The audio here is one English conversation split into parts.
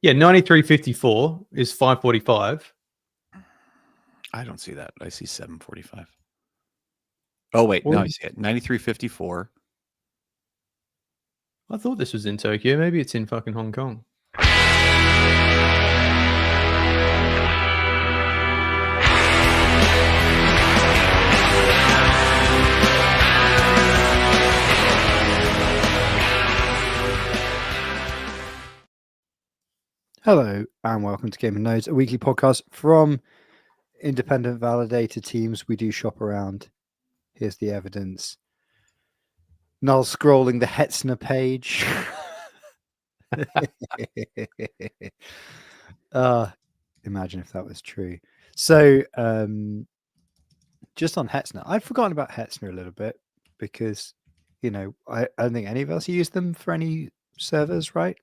Yeah, 9354 is 545. I don't see that. I see 745. Oh wait, no, I see it. 9354. I thought this was in Tokyo. Maybe it's in fucking Hong Kong. Hello and welcome to Gaming Nodes, a weekly podcast from independent validated teams. We do shop around. Here's the evidence. Null scrolling the Hetzner page. Imagine if that was true. So, just on Hetzner, I'd forgotten about Hetzner a little bit because, I don't think any of us use them for any servers, right?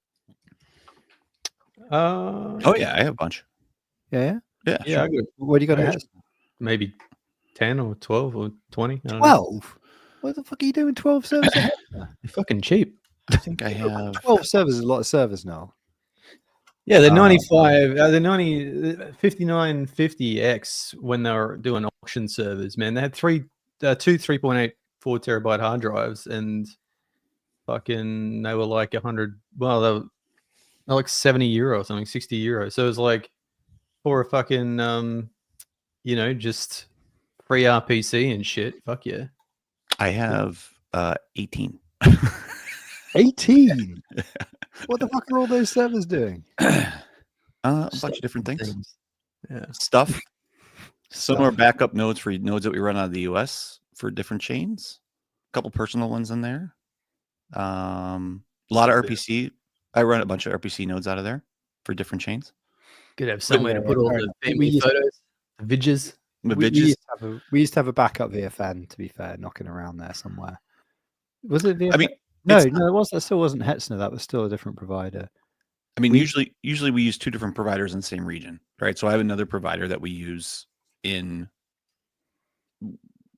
Oh yeah, I have a bunch. Yeah. Yeah. Sure. What do you got? Maybe 10 or 12 or 20. 12. What the fuck are you doing? 12 servers? They're fucking cheap. I think I have 12 servers is a lot of servers now. Yeah, the 95, the 5950X when they were doing auction servers, man, they had two 3.84 terabyte hard drives, and fucking they were like 100. Well, they were like 70 euro or something, 60 euro. So it was like for a fucking just free RPC and shit. Fuck yeah. I have 18. 18. What the fuck are all those servers doing? A bunch of different things. Yeah. Stuff. Some are backup nodes for nodes that we run out of the US for different chains. A couple personal ones in there. A lot of RPC. I run a bunch of RPC nodes out of there for different chains. Could have somewhere to put all the family photos, the vidges. We used to have a backup VFN, to be fair, knocking around there somewhere. Was it VFN? I mean, no, it was. That still wasn't Hetzner. That was still a different provider. I mean, usually we use two different providers in the same region, right? So I have another provider that we use in,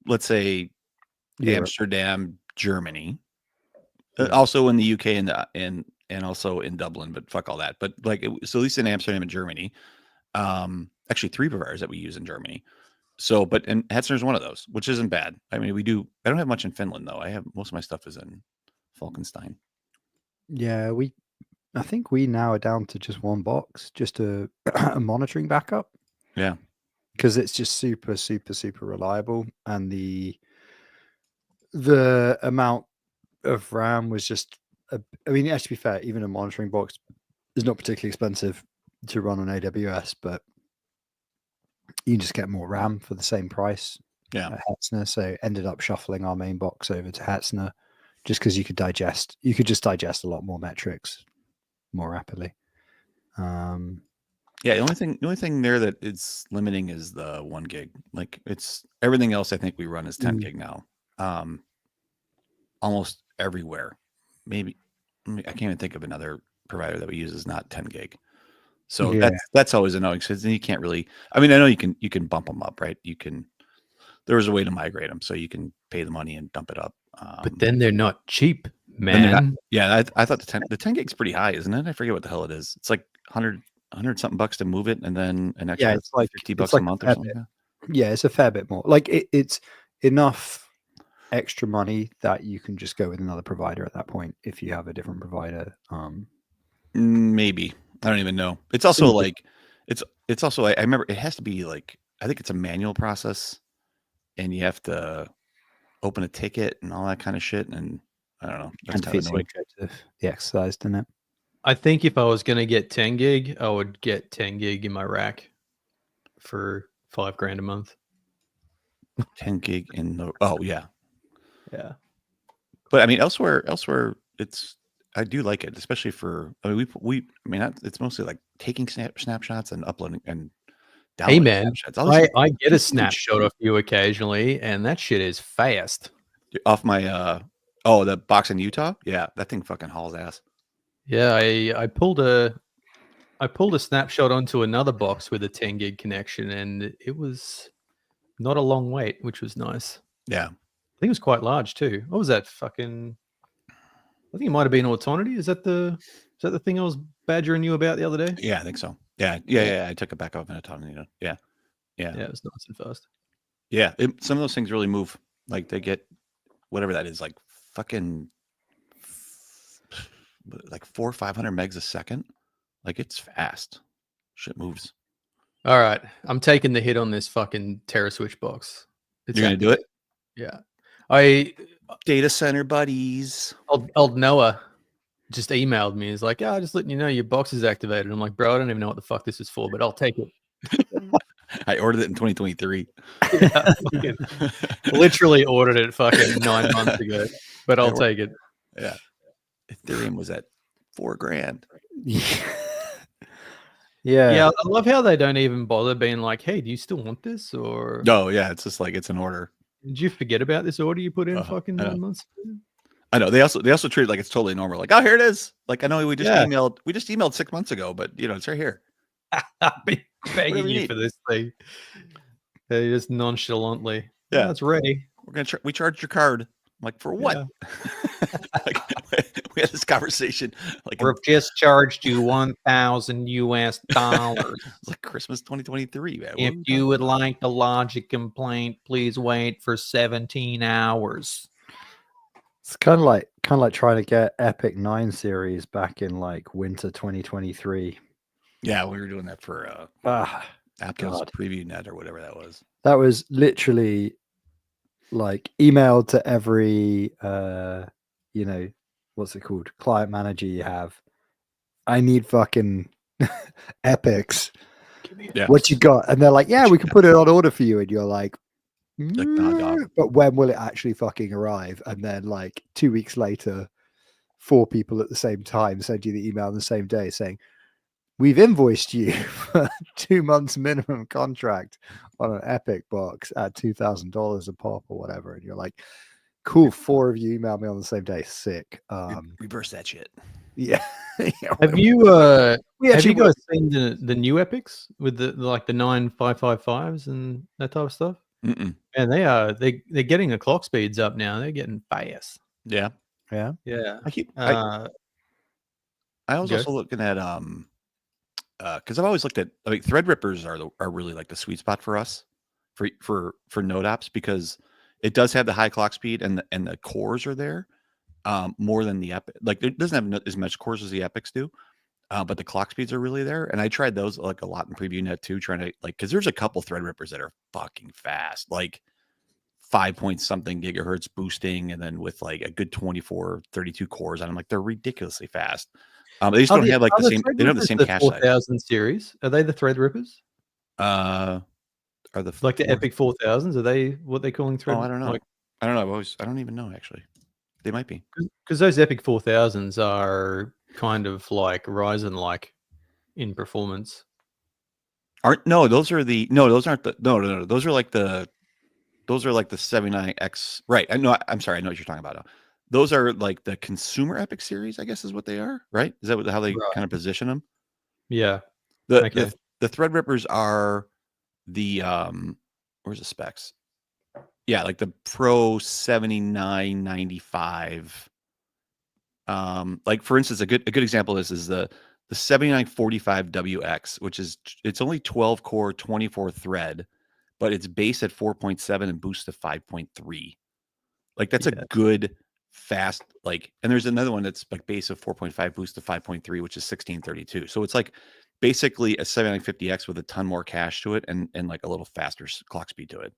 let's say, Amsterdam, Germany, also in the UK and also in Dublin, but fuck all that. But so at least in Amsterdam and Germany, actually 3 providers that we use in Germany. So, and Hetzner is one of those, which isn't bad. I mean, I don't have much in Finland though. I have most of my stuff is in Falkenstein. Yeah, I think we now are down to just one box, just a monitoring backup. Yeah. Because it's just super, super, super reliable. And the amount of RAM was just, to be fair, even a monitoring box is not particularly expensive to run on AWS, but you can just get more RAM for the same price. Yeah. At Hetzner. So ended up shuffling our main box over to Hetzner just because you could just digest a lot more metrics more rapidly. Yeah, the only thing there that is limiting is the 1 gig. Like it's everything else I think we run is 10 gig now. Almost everywhere. Maybe I can't even think of another provider that we use is not 10 gig. So that's always annoying because then you can't really. I mean, I know you can bump them up, right? There was a way to migrate them, so you can pay the money and dump it up. But then they're not cheap, man. I thought the 10 gig's pretty high, isn't it? I forget what the hell it is. It's like 100 something bucks to move it, and then an extra it's like $50 a month or something. Yeah, it's a fair bit more. Like it's enough extra money that you can just go with another provider at that point if you have a different provider. Maybe. I don't even know. It's also it's also I remember it has to be like, I think it's a manual process and you have to open a ticket and all that kind of shit, and I don't know. That's kind of annoying. The exercise, didn't it? I think if I was going to get 10 gig, I would get 10 gig in my rack for $5,000 a month. 10 gig in the yeah. But I mean, elsewhere, I do like it, especially for. I mean, it's mostly like taking snapshots and uploading and downloading. Hey man, snapshots. I get a snapshot of you occasionally, and that shit is fast. Off my the box in Utah, yeah, that thing fucking hauls ass. Yeah, I pulled a snapshot onto another box with a 10 gig connection, and it was not a long wait, which was nice. Yeah, I think it was quite large too. What was that fucking? I think it might have been Autonity. Is that the Is that the thing I was badgering you about the other day? Yeah, I think so. Yeah. I took it back off in a ton. Yeah. Yeah, it was nice and fast. Yeah, some of those things really move. Like they get whatever that is, like fucking like 400 or 500 megs a second. Like it's fast. Shit moves. All right, I'm taking the hit on this fucking TerraSwitch box. You're gonna do it? Yeah, I Data center buddies. old Noah just emailed me. He's like, "Yeah, just letting you know your box is activated." I'm like, "Bro, I don't even know what the fuck this is for, but I'll take it." I ordered it in 2023. Yeah, literally ordered it fucking 9 months ago, but I'll take it. Yeah, Ethereum was at $4,000. Yeah, I love how they don't even bother being like, "Hey, do you still want this?" Or No, yeah, it's just like it's an order. did you forget about this order you put in fucking I know. 9 months ago? I know they also treat it like it's totally normal. Like, oh, here it is. Like I know we just Yeah. emailed 6 months ago, but it's right here. I've been begging Whatever you you need. for this thing. They just nonchalantly. Yeah. Yeah, it's ready. We're gonna we charged your card. I'm like, for what? Yeah. Like, we had this conversation like We've just charged you $1,000 it's like Christmas 2023, man. What If are we you would like to lodge a complaint, please wait for 17 hours. It's kind of like trying to get Epic 9 series back in like winter 2023. Yeah, we were doing that for Ah, Aptos God. Preview Net or whatever that was. that was literally like emailed to every what's it called, client manager you have. I need fucking Epics. Yeah. What you got? And they're like, yeah, we can put it on order for you. And you're like, nah, dog. but when will it actually fucking arrive? And then like 2 weeks later, 4 people at the same time send you the email on the same day saying, we've invoiced you for 2 months minimum contract on an Epic box at $2,000 a pop or whatever. And you're like, cool, 4 of you emailed me on the same day. Sick. Reverse that shit. Yeah. Have you we have actually you guys seen the new Epics with the 9555s and that type of stuff? Mm-mm. And they're getting the clock speeds up now. They're getting fast. Yeah. Yeah. Yeah. I was Go. also looking at because I've always looked at Threadrippers are really like the sweet spot for us for node apps, because it does have the high clock speed and the cores are there more than the Epic. Like it doesn't have as much cores as the Epics do, but the clock speeds are really there. And I tried those like a lot in Preview Net too, trying to because there's a couple Threadrippers that are fucking fast, like 5 point something gigahertz boosting, and then with like a good 24, 32 cores. And I'm like, they're ridiculously fast. They just don't have like the same. They don't have the same cache size. 4000 series. Are they the Threadrippers? Are the Like the Epic 4000s? Are they what they're calling Thread? Oh, I don't know. Like, I don't know. I don't even know actually. They might be. because those Epic 4000s are kind of like Ryzen like in performance. Those aren't the no. Those are like the 79X. Right. I'm sorry. I know what you're talking about now. Those are like the consumer Epic series, I guess is what they are, right? Is that how they kind of position them? Yeah. The Threadrippers are the where's the specs? Yeah, like the Pro 7995. Like for instance, a good example is the 7945WX, which is it's only 12 core, 24 thread, but it's base at 4.7 and boost to 5.3. Like that's a good fast, like, and there's another one that's like base of 4.5 boost to 5.3, which is 1632. So it's like basically a 7950X with a ton more cache to it and like a little faster clock speed to it.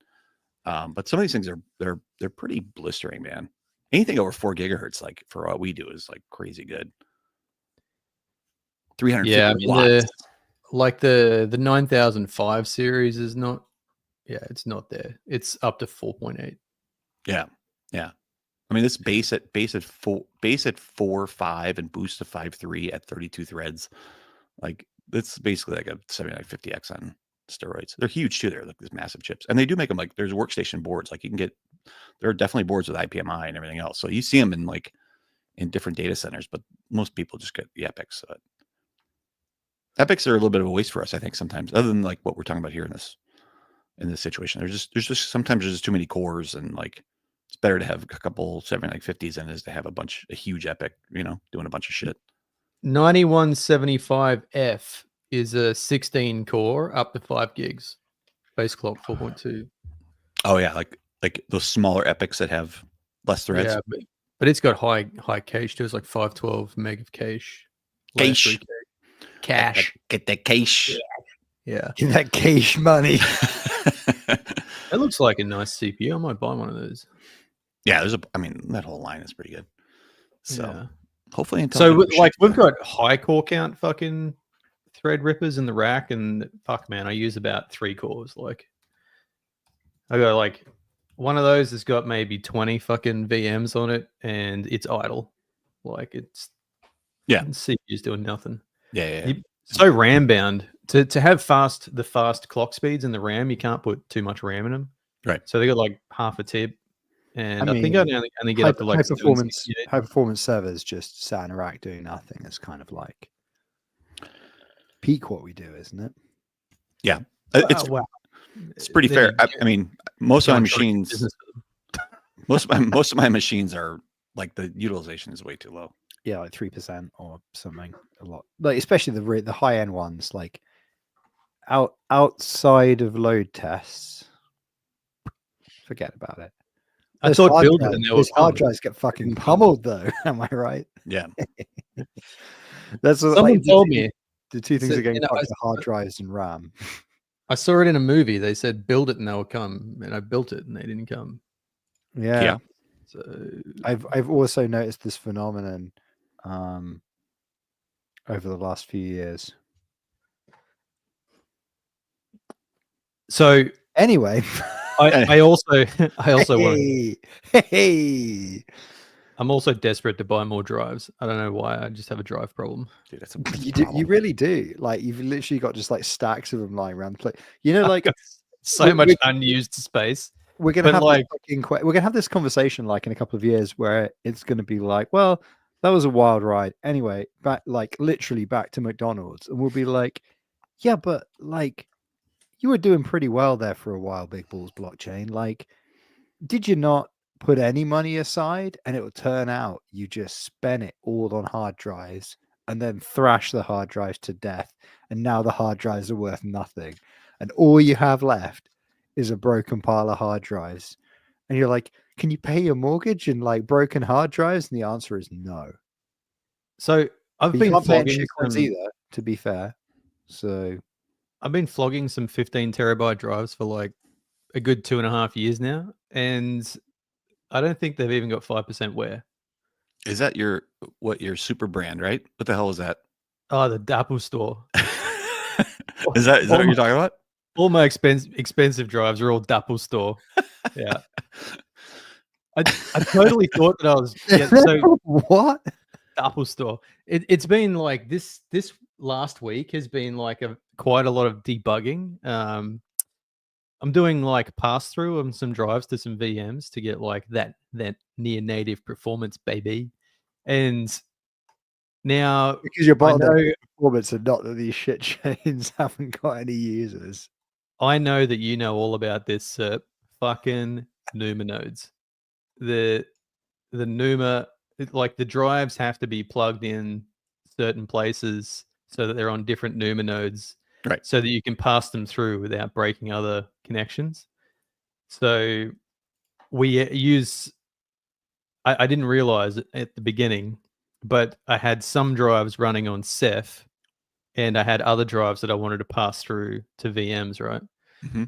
But some of these things they're pretty blistering, man. Anything over 4 gigahertz, like for what we do, is like crazy good. 350 watts. The 9005 series is not. Yeah, it's not there. It's up to 4.8. Yeah. I mean, this base at 4.5 and boost to 5.3 at 32 threads. Like it's basically like a 7950X on steroids. They're huge too. They're like these massive chips, and they do make them like there's workstation boards. Like you can get, there are definitely boards with IPMI and everything else. So you see them in different data centers, but most people just get the Epics. Epics are a little bit of a waste for us, I think, sometimes. Other than like what we're talking about here in this situation, there's just sometimes there's just too many cores, and like it's better to have a couple 7950s than it is to have a huge Epic, doing a bunch of shit. 9175F is a 16 core up to 5 gigs. Base clock 4.2. Oh yeah, like those smaller epics that have less threads. Yeah, but it's got high cache too. It's like 512 meg of cache. layer Cache. 3 cache. Get that cache. Yeah. Give that cash money. It looks like a nice CPU. I might buy one of those. Yeah, I mean, that whole line is pretty good. So Yeah. hopefully, Intel So can push like it. we've got high core count fucking thread rippers in the rack, and fuck man, I use about 3 cores. Like I got like one of those has got maybe 20 fucking VMs on it, and it's idle. Like it's CPU's doing nothing. Yeah. So RAM bound to have the fast clock speeds in the RAM. You can't put too much RAM in them. Right. So they got like half a tip, and I think mean, I only get up to like high performance servers just sat in a rack doing nothing. It's kind of like peak what we do, isn't it? Yeah. Wow. It's pretty Then fair. you I mean, most of my go and try to get machines, business with them. most of my machines are like the utilization is way too low. Yeah, like 3% or something. A lot, like especially the high end ones, like outside of load tests. Forget about it. I Those thought hard build it drives- and they were those hard fun. drives get fucking pummeled though. Am I right? Yeah. That's what Someone like, told me. the two things So, are getting you know, fucked: the hard drives and RAM. I saw it in a movie. They said build it and they'll come, and I built it and they didn't come. Yeah. So I've also noticed this phenomenon over the last few years. So Anyway, I also want. hey, I'm also desperate to buy more drives. I don't know why. I just have a drive problem. Dude, that's you really do. Like you've literally got just like stacks of them lying around the place. You know, like So much unused space. we're gonna But have like- we're gonna have this conversation like in a couple of years where it's gonna be like, well, that was a wild ride. Anyway, literally back to McDonald's, and we'll be like, yeah, but like you were doing pretty well there for a while, Big Balls Blockchain. Like, did you not put any money aside? And it will turn out you just spent it all on hard drives and then thrash the hard drives to death. And now the hard drives are worth nothing. And all you have left is a broken pile of hard drives. And you're like, can you pay your mortgage in like broken hard drives? And the answer is no. So I've But you been can't pay in flogging shitcoins some, either, to be fair. So I've been flogging some 15 terabyte drives for like a good 2.5 years now, and I don't think they've even got 5% wear. Is that your super brand, right? What the hell is that? Oh, the Apple Store. Is that what you're talking about? All my expensive drives are all Dapple Store. Yeah. I totally thought that I was so what? Apple Store. It's been like this last week has been like quite a lot of debugging. I'm doing like pass through on some drives to some VMs to get like that near native performance, baby. And now Because you're I bottom know, performance and not that these shit chains haven't got any users. I know that you know all about this fucking Numa nodes. The Numa, like the drives have to be plugged in certain places so that they're on different Numa nodes, right? So that you can pass them through without breaking other connections. So we use. I didn't realize it at the beginning, but I had some drives running on Ceph, and I had other drives that I wanted to pass through to VMs, right? Mm-hmm.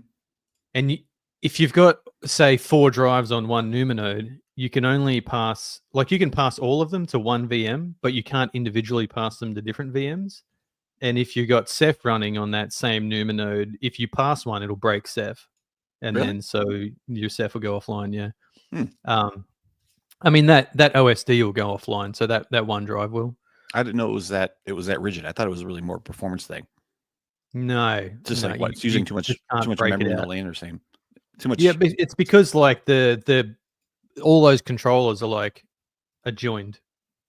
And if you've got, say, 4 drives on one Numa node, you can only pass, like you can pass all of them to one VM, but you can't individually pass them to different VMs. And if you've got Ceph running on that same Numa node, if you pass one, it'll break Ceph. And Really? then so your Ceph will go offline, yeah. Hmm. I mean, that OSD will go offline, so that one drive will. I didn't know it was that rigid. I thought it was really more a performance thing. No, Just no, like what? It's using too much break memory it in the out. lane or same. Too much. Yeah, but it's because like the all those controllers are like adjoined,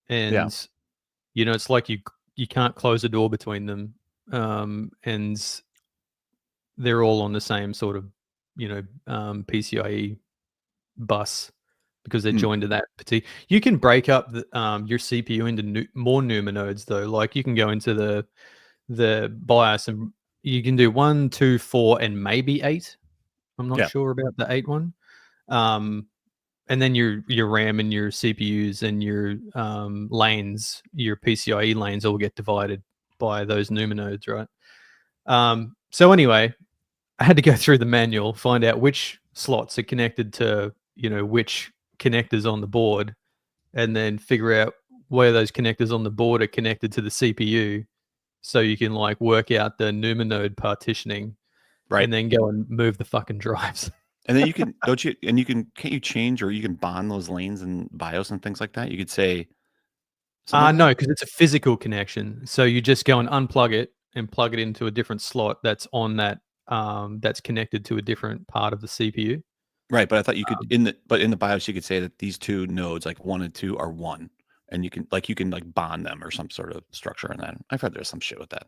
and you know it's like you can't close a door between them, and they're all on the same sort of PCIe bus, because they're Hmm. joined to that particular. You can break up your CPU into more NUMA nodes though. Like you can go into the BIOS and you can do 1, 2, 4, and maybe 8. I'm not Yeah. sure about the 8 one. And then your RAM and your CPUs and your lanes, your PCIe lanes, all get divided by those NUMA nodes, right? So anyway, I had to go through the manual, find out which slots are connected to, which connectors on the board, and then figure out where those connectors on the board are connected to the CPU, so you can like work out the NUMA node partitioning, Right. and then go and move the fucking drives. And then you can can't you change or you can bond those lanes and BIOS and things like that? You could say something like No, that? because it's a physical connection. So you just go and unplug it and plug it into a different slot that's on that that's connected to a different part of the CPU. Right, but I thought you could in the BIOS you could say that these two nodes, like 1 and 2, are one, and you can bond them or some sort of structure in that. I've heard there's some shit with that.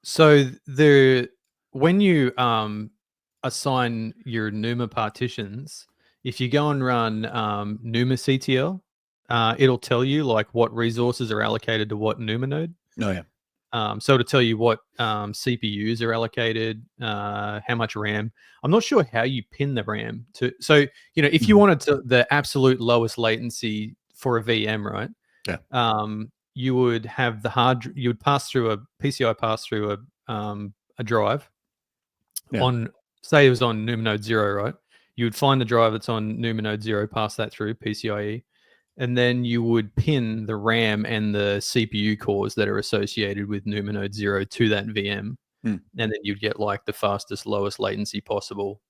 So when you assign your NUMA partitions, if you go and run NUMA CTL, it'll tell you like what resources are allocated to what NUMA node. Oh yeah. So to tell you what CPUs are allocated, how much RAM. I'm not sure how you pin the RAM to. So if you wanted the absolute lowest latency for a VM, right? Yeah. You would have you would pass through a PCI pass through a drive on, say it was on NUMA node 0, right? You would find the drive that's on NUMA node 0, pass that through PCIe, and then you would pin the RAM and the CPU cores that are associated with NUMA node 0 to that VM, and then you'd get like the fastest, lowest latency possible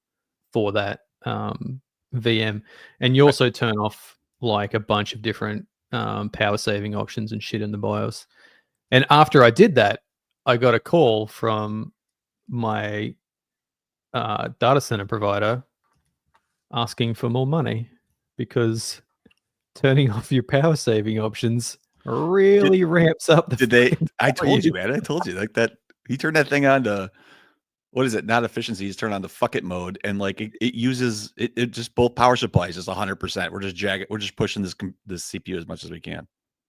for that VM. And you also turn off like a bunch of different power saving options and shit in the BIOS. And after I did that, I got a call from my data center provider asking for more money because turning off your power saving options really ramps up the. I told you, man. I told you like that. He turned that thing on to, what is it? Not efficiency. He's turned on the fuck it mode, and like it uses it just both power supplies is 100%. We're just pushing this CPU as much as we can.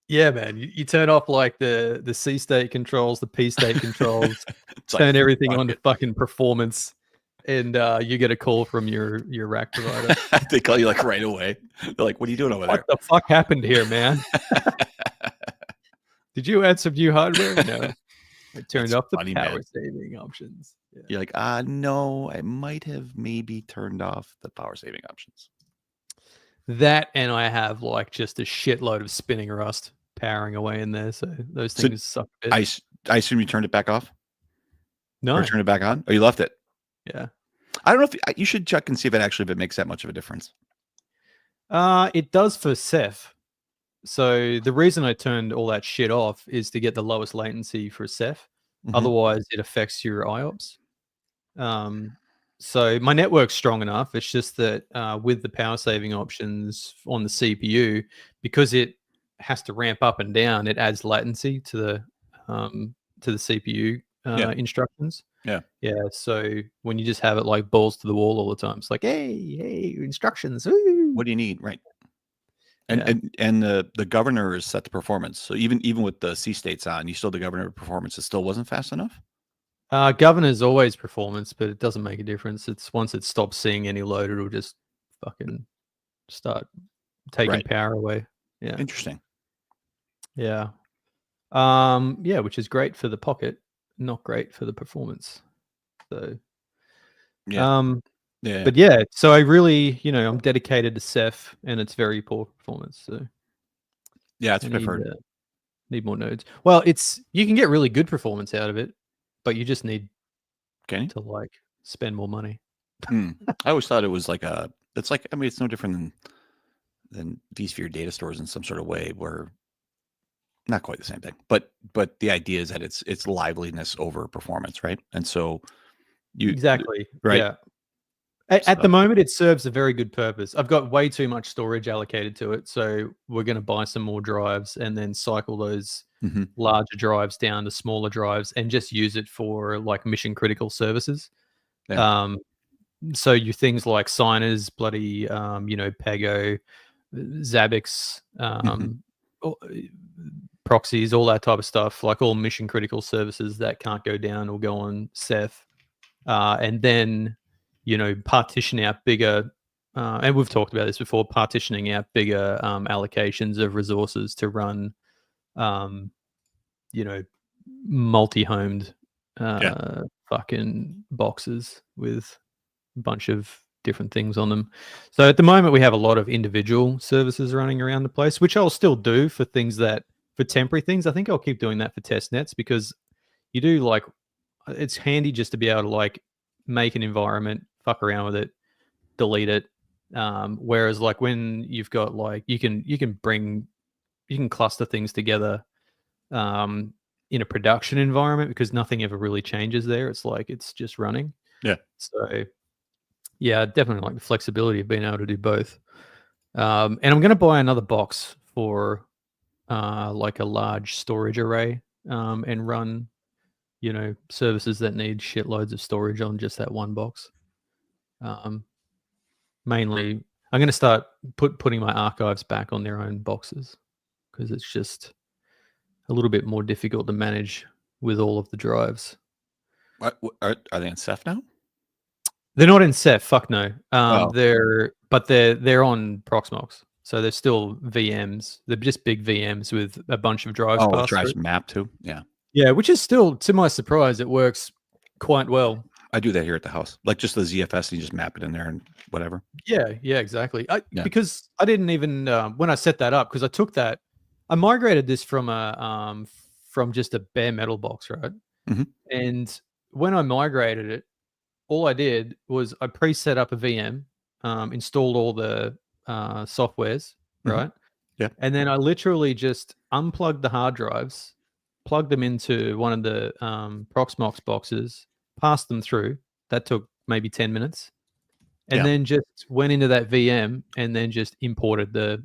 Yeah, man. You turn off like the C state controls, the P state controls, turn like, everything on to fucking performance, and you get a call from your rack provider. They call you like right away. They're like, "What are you doing over there? What the fuck happened here, man? Did you add some new hardware?" No. I turned off the power saving options. Yeah. You're like, no, I might have maybe turned off the power saving options. That, and I have like just a shitload of spinning rust powering away in there. So those things suck a bit. I assume you turned it back off? No. Or turned it back on? Or you left it? Yeah. I don't know if you should check and see if it makes that much of a difference. It does for Ceph. So the reason I turned all that shit off is to get the lowest latency for Ceph. Otherwise, it affects your IOPS. So my network's strong enough. It's just that with the power saving options on the CPU, because it has to ramp up and down, it adds latency to the CPU instructions. Yeah. So when you just have it like balls to the wall all the time, it's like, hey, instructions. Woo! What do you need? Right. And the governor is set to performance. So even with the C states on, you still the governor performance. It still wasn't fast enough. Governor's always performance, but it doesn't make a difference. It's once it stops seeing any load, it'll just fucking start taking power away. Yeah. Interesting. Yeah. Yeah, which is great for the pocket, not great for the performance. So but yeah, so I really, I'm dedicated to Ceph, and it's very poor performance. So yeah, that's what I've heard. Need more nodes. Well, you can get really good performance out of it, but you just need to like spend more money. I always thought it was like it's no different than vSphere data stores in some sort of way, where not quite the same thing, but the idea is that it's liveliness over performance, right? And so exactly right. Yeah. At the moment, it serves a very good purpose. I've got way too much storage allocated to it, so we're going to buy some more drives and then cycle those larger drives down to smaller drives and just use it for like mission critical services. Yeah. So things like signers, bloody, Pego, Zabbix, proxies, all that type of stuff, like all mission critical services that can't go down or go on Ceph. And then, partition out bigger, and we've talked about this before, partitioning out bigger allocations of resources to run, multi-homed fucking boxes with a bunch of different things on them. So at the moment we have a lot of individual services running around the place, which I'll still do for things for temporary things. I think I'll keep doing that for test nets, because you do it's handy just to be able to make an environment, fuck around with it, delete it. Whereas when you've got you can cluster things together in a production environment, because nothing ever really changes there. It's just running. Yeah. So yeah, definitely like the flexibility of being able to do both. And I'm going to buy another box for a large storage array and run, services that need shitloads of storage on just that one box. Mainly, I'm going to start putting my archives back on their own boxes, because it's just a little bit more difficult to manage with all of the drives. Are they in Ceph now? They're not in Ceph. Fuck no. Oh. They're on Proxmox, so they're still VMs. They're just big VMs with a bunch of drives. Oh, it drives map too. Yeah. Yeah, which is still, to my surprise, it works quite well. I do that here at the house, just the ZFS, and you just map it in there and whatever. Yeah, exactly. Because I didn't even when I set that up, because I took that, I migrated this from just a bare metal box, right? Mm-hmm. And when I migrated it, all I did was I pre-set up a VM, installed all the softwares, right? Yeah. And then I literally just unplugged the hard drives, plugged them into one of the Proxmox boxes, passed them through. That took maybe 10 minutes. And then just went into that VM and then just imported the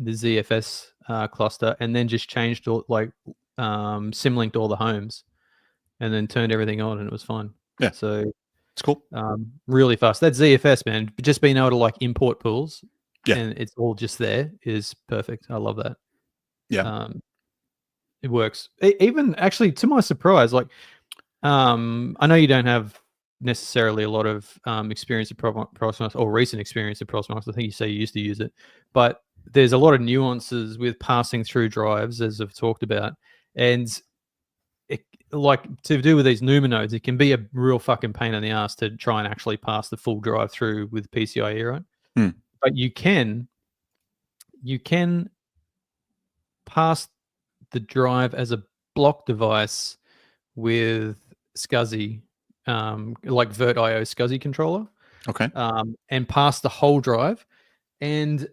ZFS cluster, and then just changed symlinked all the homes, and then turned everything on, and it was fine. Yeah. So it's cool. Really fast. That ZFS, man, just being able to import pools, and it's all just there, is perfect. I love that. Yeah. It works. Even actually, to my surprise, I know you don't have necessarily a lot of experience at Proxmox, or recent experience at Proxmox. I think you say you used to use it, but there's a lot of nuances with passing through drives, as I've talked about, and to do with these NUMA nodes, it can be a real fucking pain in the ass to try and actually pass the full drive through with PCIe, right? But you can pass the drive as a block device with SCSI, like VirtIO SCSI controller. Okay. And pass the whole drive. And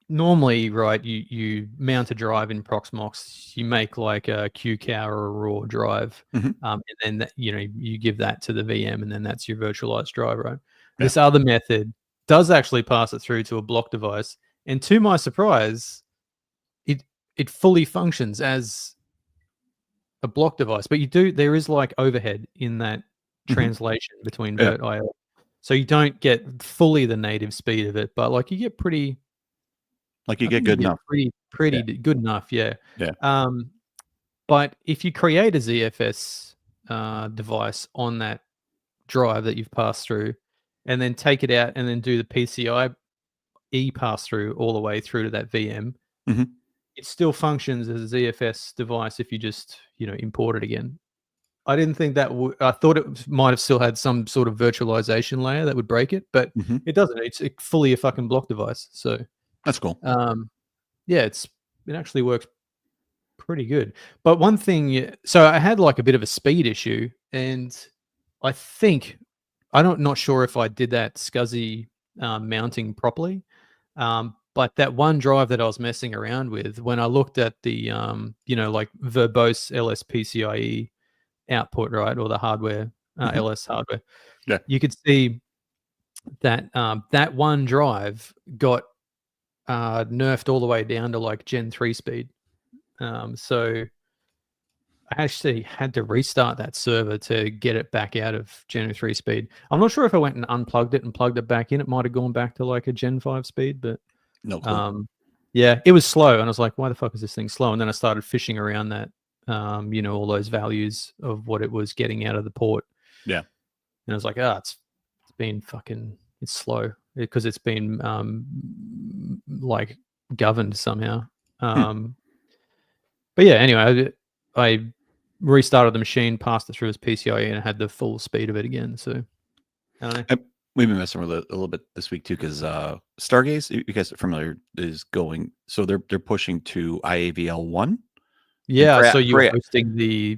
normally, right, you mount a drive in Proxmox, you make like a QCOW or a raw drive, and then you give that to the VM, and then that's your virtualized drive, right? Yeah. This other method does actually pass it through to a block device, and to my surprise, it fully functions as a block device. But there is overhead in that translation between VirtIO, so you don't get fully the native speed of it, but you get pretty. You get good enough. Pretty good enough, yeah. Yeah. But if you create a ZFS device on that drive that you've passed through, and then take it out and then do the PCIe pass through all the way through to that VM, it still functions as a ZFS device if you just import it again. I didn't think that I thought it might have still had some sort of virtualization layer that would break it, but it doesn't. It's fully a fucking block device, so. That's cool. Yeah, it actually works pretty good. But one thing, so I had a bit of a speed issue, and I think I'm not sure if I did that SCSI mounting properly. But that one drive that I was messing around with, when I looked at the verbose LSPCIe output, right, or the hardware LS hardware, you could see that that one drive got nerfed all the way down to Gen 3 speed. So I actually had to restart that server to get it back out of Gen 3 speed. I'm not sure if I went and unplugged it and plugged it back in. It might have gone back to like a Gen 5 speed, but No clue. yeah, it was slow. And I was like, why the fuck is this thing slow? And then I started fishing around that, all those values of what it was getting out of the port. Yeah. And I was like, it's been fucking, it's slow because it's been like governed somehow. But yeah, anyway, I restarted the machine, passed it through as PCIe, and had the full speed of it again. So I don't know. We've been messing with it a little bit this week too, because Stargaze, you guys are familiar, is going. So they're pushing to IAVL 1. Yeah, so you're hosting the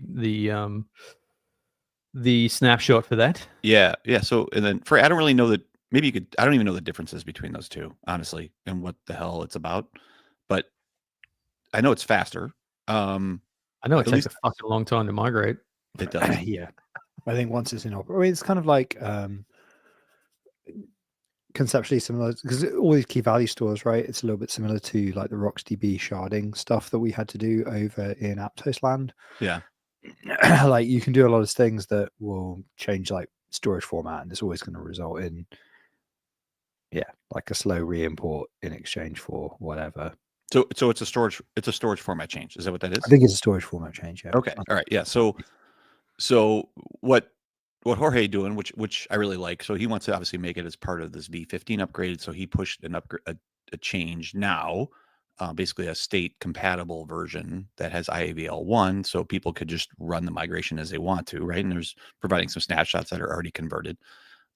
snapshot for that. Yeah. So and then I don't really know that. Maybe you could. I don't even know the differences between those two, honestly, and what the hell it's about. But I know it's faster. I know it takes a fucking long time to migrate. It does. Yeah, I think once it's in operation, it's kind of like conceptually similar, because all these key value stores, right? It's a little bit similar to like the RocksDB sharding stuff that we had to do over in Aptos land. Yeah. Like you can do a lot of things that will change like storage format, and it's always going to result in like a slow re-import in exchange for whatever. So it's a storage format change. Is that what that is? I think it's a storage format change. Yeah. Okay. All right. Yeah. So what Jorge doing, which I really like. So he wants to obviously make it as part of this V15 upgrade. So he pushed an upgrade, a change now, basically a state compatible version that has IAVL 1, so people could just run the migration as they want to, right? And there's providing some snapshots that are already converted.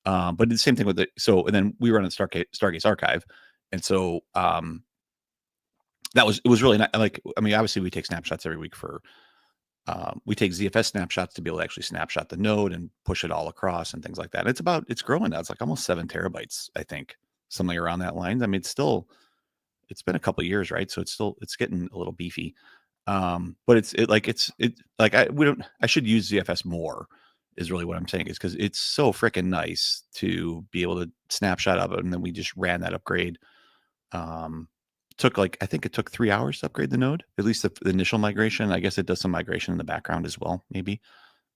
But the same thing with it. So and then we run in Stargaze Archive, and so it was really not like, I mean, obviously we take snapshots every week for. We take ZFS snapshots to be able to actually snapshot the node and push it all across and things like that. It's growing now. It's like almost 7 terabytes, I think, something around that line. I mean, it's been a couple of years, right? So it's getting a little beefy. But I should use ZFS more is really what I'm saying, is because it's so freaking nice to be able to snapshot of it. And then we just ran that upgrade. I think it took 3 hours to upgrade the node, at least the initial migration. I guess it does some migration in the background as well, maybe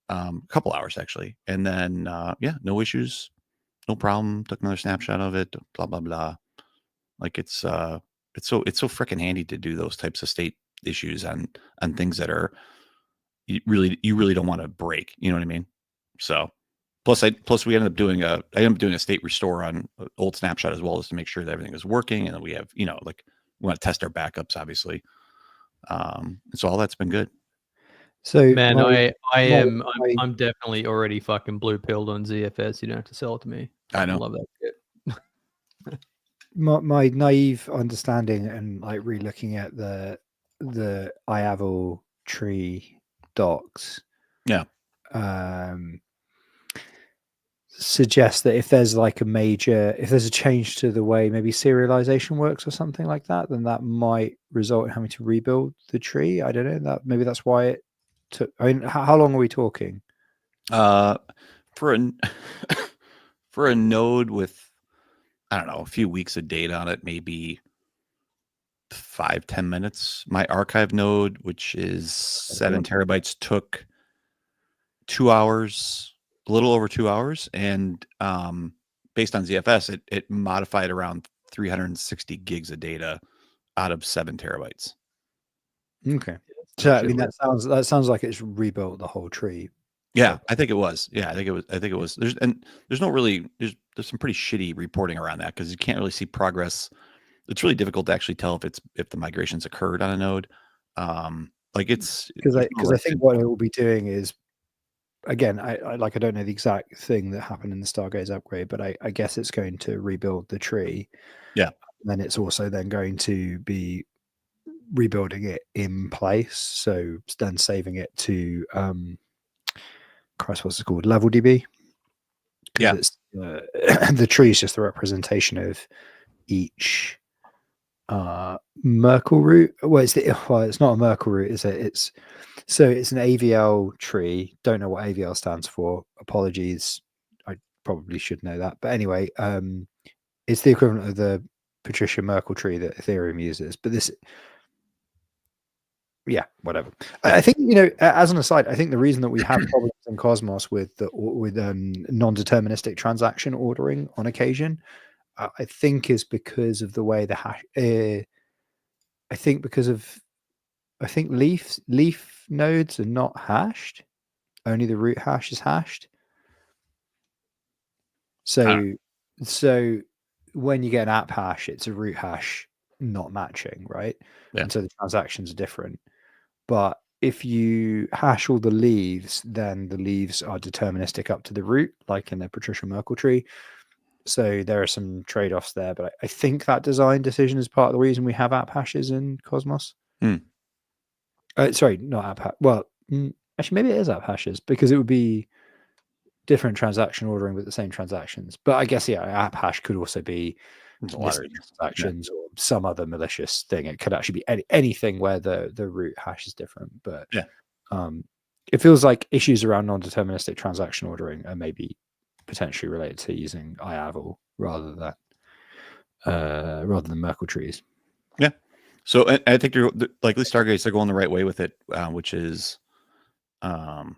a couple hours actually. And then no issues, no problem. Took another snapshot of it, blah blah blah. Like it's so freaking handy to do those types of state issues on things that are you really don't want to break. You know what I mean? So plus we ended up doing a state restore on old snapshot as well, just to make sure that everything is working, and then we have we want to test our backups, obviously. And so all that's been good. So man, I'm definitely already fucking blue pilled on ZFS. You don't have to sell it to me. I know. Love that shit. my naive understanding and like re-looking at the IAVL tree docs, suggests that if there's a change to the way maybe serialization works or something like that, then that might result in having to rebuild the tree. I don't know, that maybe that's why it took. I mean, how long are we talking? For a node with, I don't know, a few weeks of data on it, maybe 5-10 minutes. My archive node, which is 7 terabytes, took 2 hours. A little over 2 hours, and based on ZFS, it modified around 360 gigs of data out of 7 terabytes. Okay, so I mean that sounds like it's rebuilt the whole tree. Yeah, I think it was. Yeah, I think it was. There's some pretty shitty reporting around that, because you can't really see progress. It's really difficult to actually tell if the migrations occurred on a node. Because I think what it will be doing is, again, I don't know the exact thing that happened in the Stargaze upgrade, but I guess it's going to rebuild the tree. Yeah. And then it's also then going to be rebuilding it in place. So then saving it to what's it called? LevelDB. Yeah. The tree is just the representation of each Merkle root. Well, it's not a Merkle root, is it? It's an AVL tree. Don't know what AVL stands for. Apologies. I probably should know that. But anyway, it's the equivalent of the Patricia Merkle tree that Ethereum uses. But yeah, whatever. I think, as an aside, I think the reason that we have problems in Cosmos with non-deterministic transaction ordering on occasion, I think is because of the way the hash. I think leaf nodes are not hashed. Only the root hash is hashed. So when you get an app hash, it's a root hash not matching, right? Yeah. And so the transactions are different. But if you hash all the leaves, then the leaves are deterministic up to the root, like in the Patricia Merkle tree. So there are some trade-offs there, but I think that design decision is part of the reason we have app hashes in Cosmos. Sorry, not app hash. Well, actually, maybe it is app hashes because it would be different transaction ordering with the same transactions. But I guess, yeah, app hash could also be missing transactions or some other malicious thing. It could actually be anything where the root hash is different. But it feels like issues around non-deterministic transaction ordering are maybe potentially related to using IAVL rather than Merkle trees. Yeah. So I think you're like at least Stargaze, they're going the right way with it, which is, allow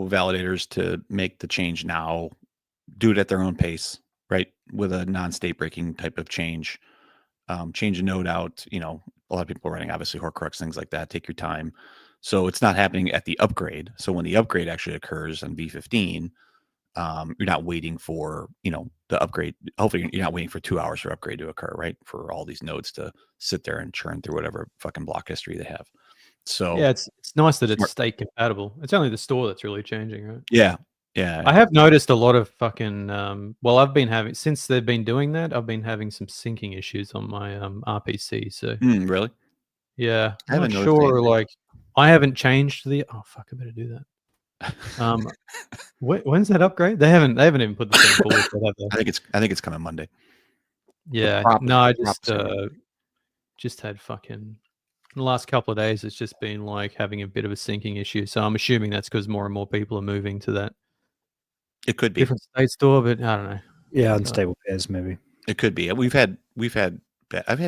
validators to make the change now, do it at their own pace, right? With a non-state breaking type of change, change a node out. A lot of people are running obviously Horcrux, things like that. Take your time. So it's not happening at the upgrade. So when the upgrade actually occurs on V15, you're not waiting for, the upgrade. Hopefully you're not waiting for 2 hours for upgrade to occur, right? For all these nodes to sit there and churn through whatever fucking block history they have. So yeah, it's nice that it's state compatible. It's only the store that's really changing, right? Yeah. I have noticed a lot of fucking I've been having, since they've been doing that, I've been having some syncing issues on my RPC. So really? Yeah, I haven't not noticed sure. anything. Like, I haven't changed the. Oh fuck! I better do that. When's that upgrade? They haven't even put the thing forward for that, have they? I think it's coming Monday. Yeah. No, I just had fucking in the last couple of days. It's just been like having a bit of a syncing issue. So I'm assuming that's because more and more people are moving to that It could be different state store, but I don't know. Yeah, unstable pairs maybe. It could be. I've had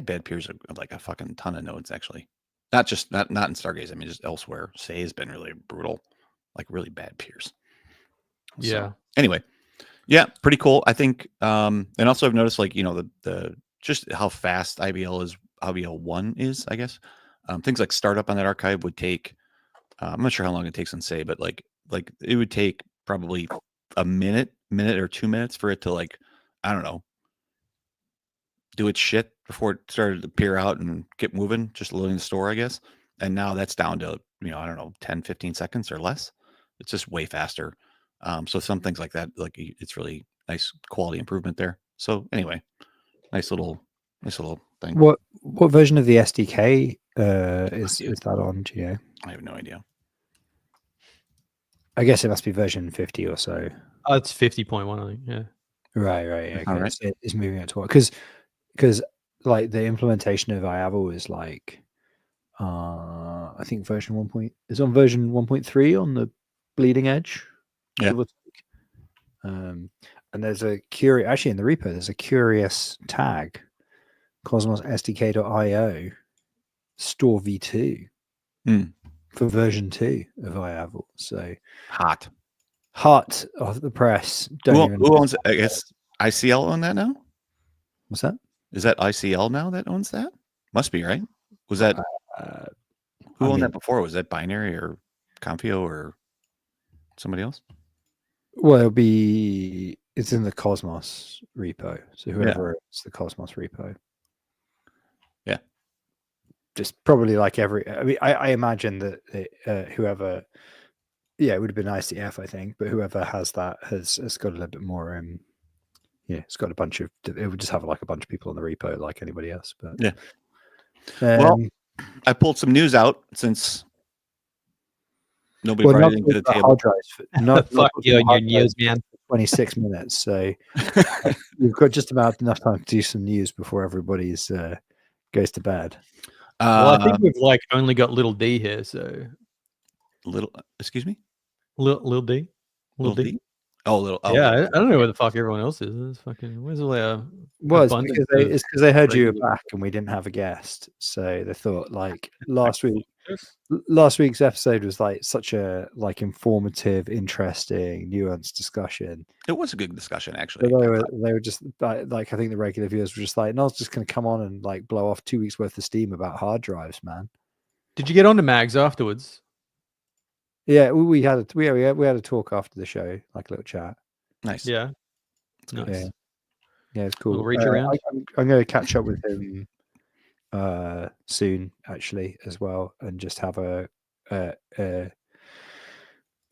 bad peers of like a fucking ton of nodes actually. Not in Stargaze. I mean, just elsewhere. Say has been really brutal, like really bad peers. Yeah. So, anyway, yeah, pretty cool. I think, and also I've noticed like the just how fast IVL 1 is. I guess things like startup on that archive would take. I'm not sure how long it takes on Say, but like it would take probably a minute or 2 minutes for it to I don't know, do its shit before it started to peer out and get moving, just loading the store, I guess. And now that's down to, I don't know, 10, 15 seconds or less. It's just way faster. So some things like that, like it's really nice quality improvement there. So anyway, nice little thing. What version of the SDK is that on? Do you know? I have no idea. I guess it must be version 50 or so. Oh, it's 50.1, I think. Yeah. Right. Okay. All right. So it's moving it to what? Because like the implementation of IAVL is like, I think version 1. Is on version 1.3 on the bleeding edge. Yeah. And there's actually in the repo, there's a curious tag, Cosmos SDK.io store v2 for version 2 of IAVL. So hot off the press. Who owns it? I guess ICL own that now. What's that? Is that ICL now that owns that? Must be, right? Was that who owned that before? Was that Binary or Confio or somebody else? Well, it's in the Cosmos repo. So whoever it's the Cosmos repo. Yeah. Just probably like I imagine that whoever, it would have been ICF, I think, but whoever has that has got a little bit more. It's got a bunch of. It would just have like a bunch of people on the repo, like anybody else. But yeah. Well, I pulled some news out since nobody brought anything to the table. Fuck you and your news, man. 26 minutes, so we've got just about enough time to do some news before everybody's goes to bed. Well, I think we've only got little D here, so excuse me, little D. Oh, little. Oh, Yeah, little- I don't know where the fuck everyone else is. It's fucking. Where's all our Well, it's abundance because of they heard you were regular- back and we didn't have a guest, so they thought like last week's episode was like such a like informative, interesting, nuanced discussion. It was a good discussion, But actually. they were just like I think the regular viewers were just like, no, it's just going to come on and like blow off 2 weeks worth of steam about hard drives, man. Did you get onto Mags afterwards? Yeah, we had a talk after the show, like a little chat. Nice. Yeah. That's good. Nice. Yeah, it's cool. Little reach around. I'm going to catch up with him soon, actually, as well, and just have a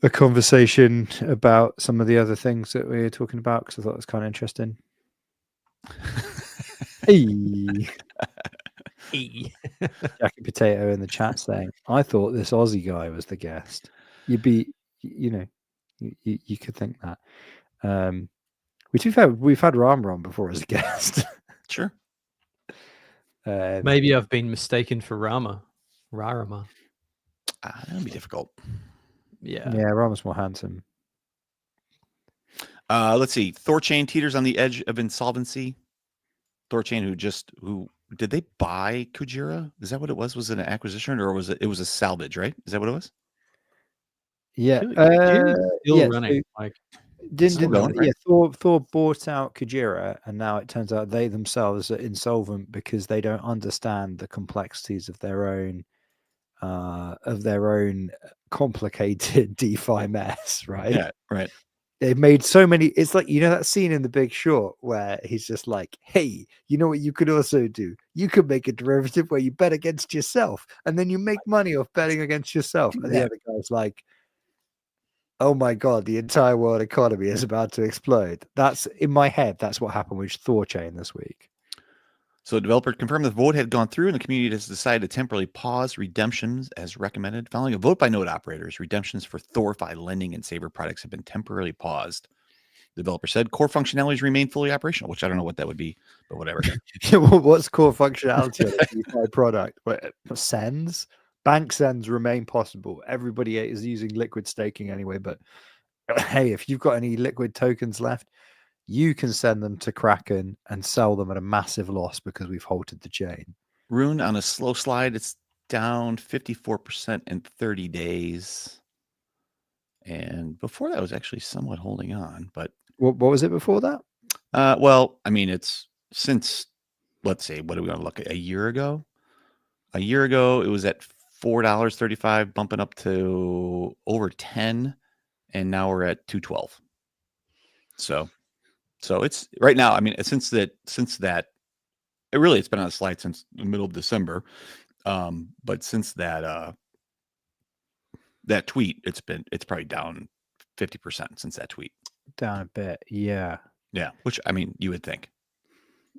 conversation about some of the other things that we were talking about because I thought it was kind of interesting. Hey, Jackie Potato in the chat saying, "I thought this Aussie guy was the guest." You'd be, you know, you could think that. We've had Ram Ram before as a guest. Sure. Maybe I've been mistaken for Rama. Rarama. That'd be difficult. Yeah. Yeah, Ram's more handsome. Let's see. Thorchain teeters on the edge of insolvency. Thorchain, who did they buy Kujira? Is that what it was? Was it an acquisition or was it was a salvage, right? Is that what it was? Yeah, Still yeah, running. Like Still going, right? yeah. Thor bought out Kujira, and now it turns out they themselves are insolvent because they don't understand the complexities of their own complicated DeFi mess. Right? Yeah, right. They've made so many. It's like, you know, that scene in The Big Short where he's just like, "Hey, you know what you could also do? You could make a derivative where you bet against yourself, and then you make money off betting against yourself." And the Yeah. other guy's like, "Oh my god, the entire world economy is about to explode." That's in my head. That's what happened with Thorchain this week. So the developer confirmed the vote had gone through and the community has decided to temporarily pause redemptions as recommended. Following a vote by node operators, redemptions for ThorFi lending and Saber products have been temporarily paused. The developer said core functionalities remain fully operational, which I don't know what that would be, but whatever. What's core functionality of a DeFi product? Sends? Bank sends remain possible. Everybody is using liquid staking anyway, but hey, if you've got any liquid tokens left, you can send them to Kraken and sell them at a massive loss because we've halted the chain. Rune on a slow slide, it's down 54% in 30 days. And before that was actually somewhat holding on, but What was it before that? well, I mean, it's since, let's say, what are we going to look at? A year ago? A year ago, it was at $4.35, bumping up to over 10, and now we're at 212. So it's right now. I mean, since that, it's been on a slide since the middle of December. But since that tweet, it's probably down 50% since that tweet. Down a bit, yeah. Yeah, which I mean, you would think.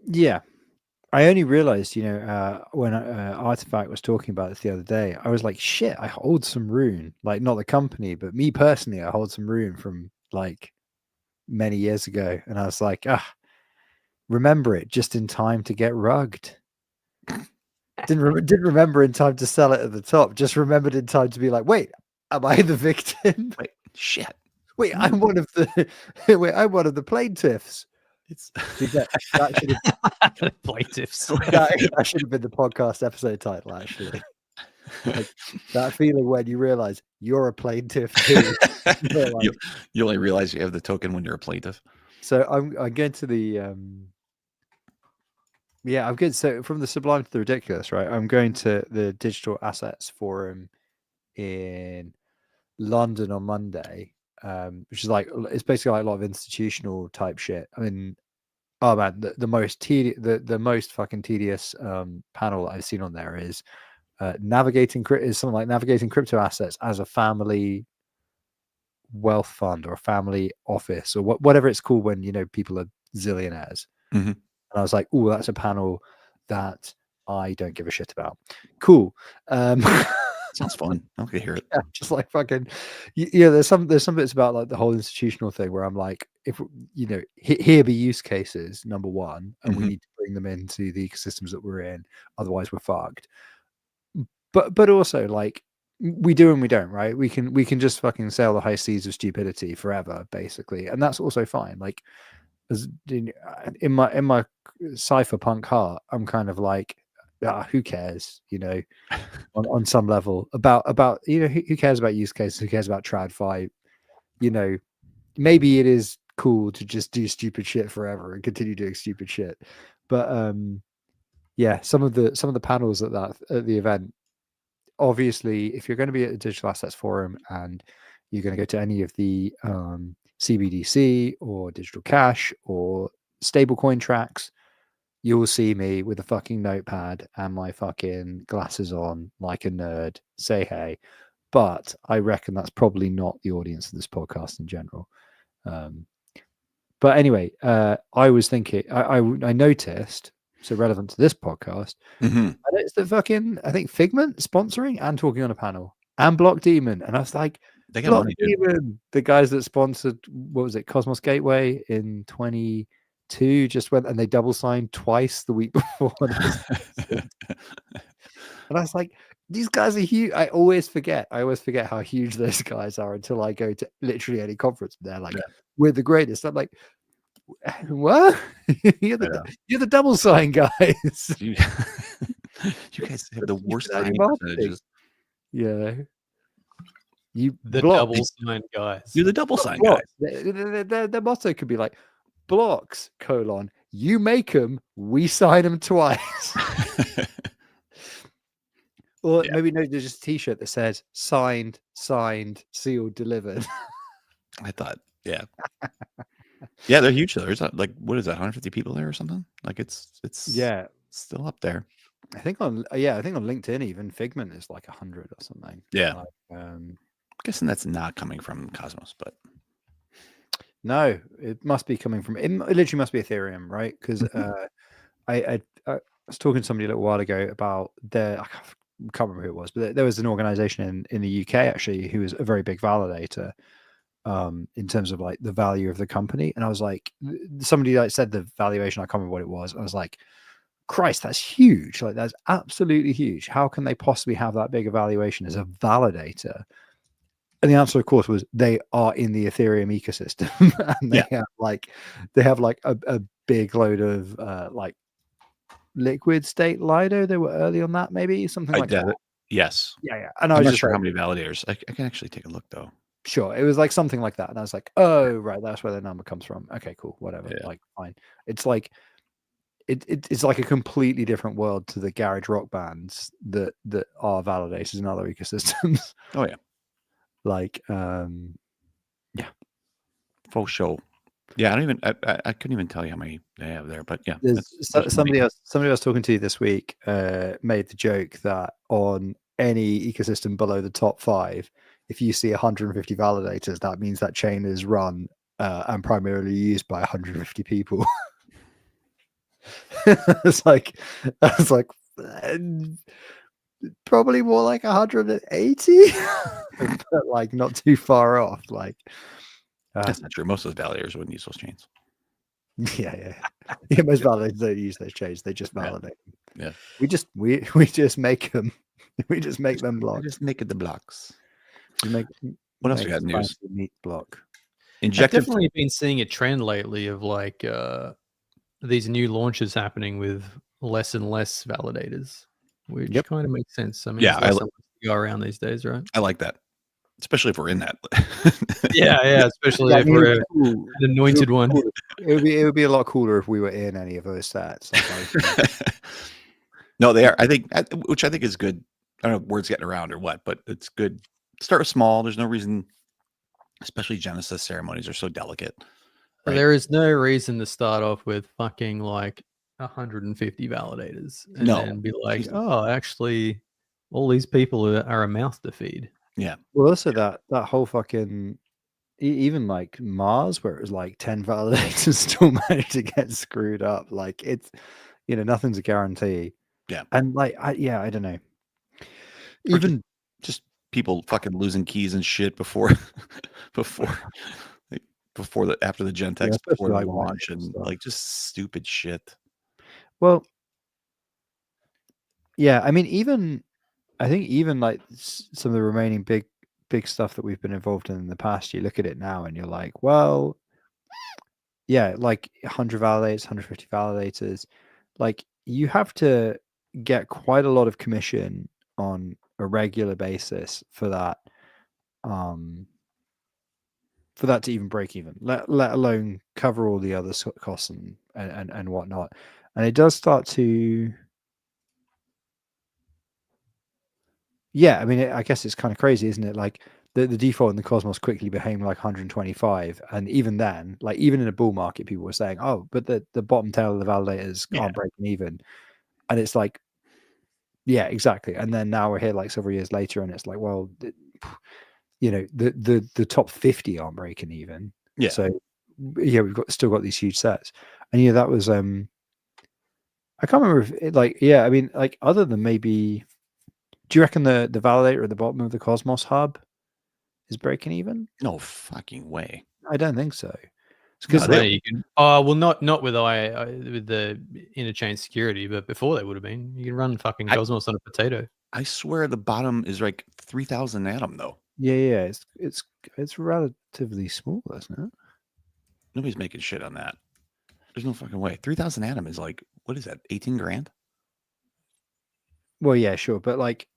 Yeah. I only realized, you know, when Artifact was talking about this the other day, I was like, shit, I hold some Rune. Like, not the company, but me personally, I hold some Rune from like many years ago. And I was like, remember it just in time to get rugged. Didn't remember in time to sell it at the top. Just remembered in time to be like, wait, am I the victim? Wait, shit. Wait, I'm one of the plaintiffs. It's That should have plaintiffs. that should have been the podcast episode title, actually. Like, that feeling when you realize you're a plaintiff too. Like, you only realize you have the token when you're a plaintiff. so I'm going to the I'm good. So from the sublime to the ridiculous, right? I'm going to the Digital Assets Forum in London on Monday, which is like, it's basically like a lot of institutional type shit. I mean, oh man, the most fucking tedious panel I've seen on there is navigating crypto assets as a family wealth fund or a family office or whatever it's called when, you know, people are zillionaires. Mm-hmm. And I was like, oh, that's a panel that I don't give a shit about. Cool. Sounds fun. Okay, hear it. Yeah, just like fucking, yeah. There's some bits about like the whole institutional thing where I'm like, if you know, here be use cases, number one, and we need to bring them into the ecosystems that we're in, otherwise we're fucked. But also like, we do and we don't, right? We can just fucking sail the high seas of stupidity forever, basically, and that's also fine. Like, as in my cypherpunk heart, I'm kind of like, who cares, on some level about who cares about use cases, who cares about TradFi, maybe it is cool to just do stupid shit forever and continue doing stupid shit, but yeah, some of the panels at the event. Obviously, if you're going to be at the Digital Assets Forum and you're going to go to any of the CBDC or digital cash or stablecoin tracks, you will see me with a fucking notepad and my fucking glasses on like a nerd, say hey. But I reckon that's probably not the audience of this podcast in general. But anyway, I was thinking, I noticed, so relevant to this podcast, Mm-hmm. I noticed that fucking, I think Figment sponsoring and talking on a panel and Block Demon. And I was like, They got Block money, dude. Demon, the guys that sponsored, what was it, Cosmos Gateway in 22, just went and they double signed twice the week before. And I was like, these guys are huge. I always forget how huge those guys are until I go to literally any conference. They're like, we're the greatest. I'm like, what? you're the double sign guys. You guys have the worst How do you signing market percentages. Yeah. You The block. double sign guys. You're the double sign guys. Blocks. Their motto could be like, blocks, : you make them, we sign them twice. Or maybe no, there's just a t-shirt that says signed, sealed, delivered. I thought, yeah. Yeah, they're huge. There's like, what is that, 150 people there or something? Like it's still up there. I think on LinkedIn even Figment is like 100 or something. Yeah. Like, I'm guessing that's not coming from Cosmos, but no, it must be coming from it literally must be Ethereum, right? Because I was talking to somebody a little while ago about I can't remember who it was, but there was an organization in the UK actually who was a very big validator in terms of like the value of the company. And I was like, somebody like said the valuation, I can't remember what it was. I was like, Christ, that's huge. Like that's absolutely huge. How can they possibly have that big a valuation as a validator? And the answer, of course, was they are in the Ethereum ecosystem, and they have like a big load of like liquid state Lido. They were early on that, maybe something like that. Yes. Yeah. And I'm was not just sure like, how many validators. I can actually take a look though. Sure, it was like something like that, and I was like, oh right, that's where the number comes from. Okay, cool, whatever. Yeah. Like fine. It's like it's like a completely different world to the garage rock bands that are validators in other ecosystems. Oh yeah. Like Full show. Yeah, I couldn't even tell you how many they have there, but yeah. There's somebody else I was talking to this week made the joke that on any ecosystem below the top 5, if you see 150 validators, that means that chain is run and primarily used by 150 people. It's like, I was like, probably more like 180, but like not too far off. Like, that's not true. Most of those validators wouldn't use those chains. Yeah. Most validators don't use those chains; they just validate them. Yeah, we just make them. We just make them blocks. Just make it the blocks. What else we got news? Meat block. I've definitely been seeing a trend lately of like these new launches happening with less and less validators, which kind of makes sense. I mean, I to go around these days, right? I like that, especially if we're in that. yeah, especially if we're an anointed one. It would be a lot cooler if we were in any of those stats. No, they are. I think, which I think is good. I don't know if words getting around or what, but it's good. Start small. There's no reason, especially Genesis ceremonies are so delicate. Right? There is no reason to start off with fucking like 150 validators and then be like, oh, actually, all these people are a mouth to feed. Yeah. Well, also that whole fucking, even like Mars, where it was like 10 validators still managed to get screwed up. Like it's, nothing's a guarantee. Yeah. And like, I don't know. Even just people fucking losing keys and shit before after the Gentex, before the launch, and like just stupid shit. Well, yeah, I mean, even I think even like some of the remaining big stuff that we've been involved in the past, you look at it now and you're like, well, yeah, like 100 validators, 150 validators, like you have to get quite a lot of commission on a regular basis for that to even break even, let alone cover all the other costs and whatnot. And it does start to, yeah, I mean, I guess it's kind of crazy, isn't it? Like the default in the Cosmos quickly became like 125, and even then, like even in a bull market, people were saying, "Oh, but the bottom tail of the validators aren't breaking even," and it's like, yeah, exactly. And then now we're here like several years later, and it's like, well, you know, the top 50 aren't breaking even. Yeah. So yeah, we've still got these huge sets, and yeah, that was I can't remember if it, like, yeah, I mean, like other than maybe. Do you reckon the validator at the bottom of the Cosmos hub is breaking even? No fucking way. I don't think so. Because you can. Oh well, not with with the interchain security, but before they would have been. You can run fucking Cosmos on a potato. I swear the bottom is like 3,000 atom though. Yeah, it's relatively small, isn't it? Nobody's making shit on that. There's no fucking way. 3,000 atom is like, what is that? 18 grand? Well, yeah, sure, but like,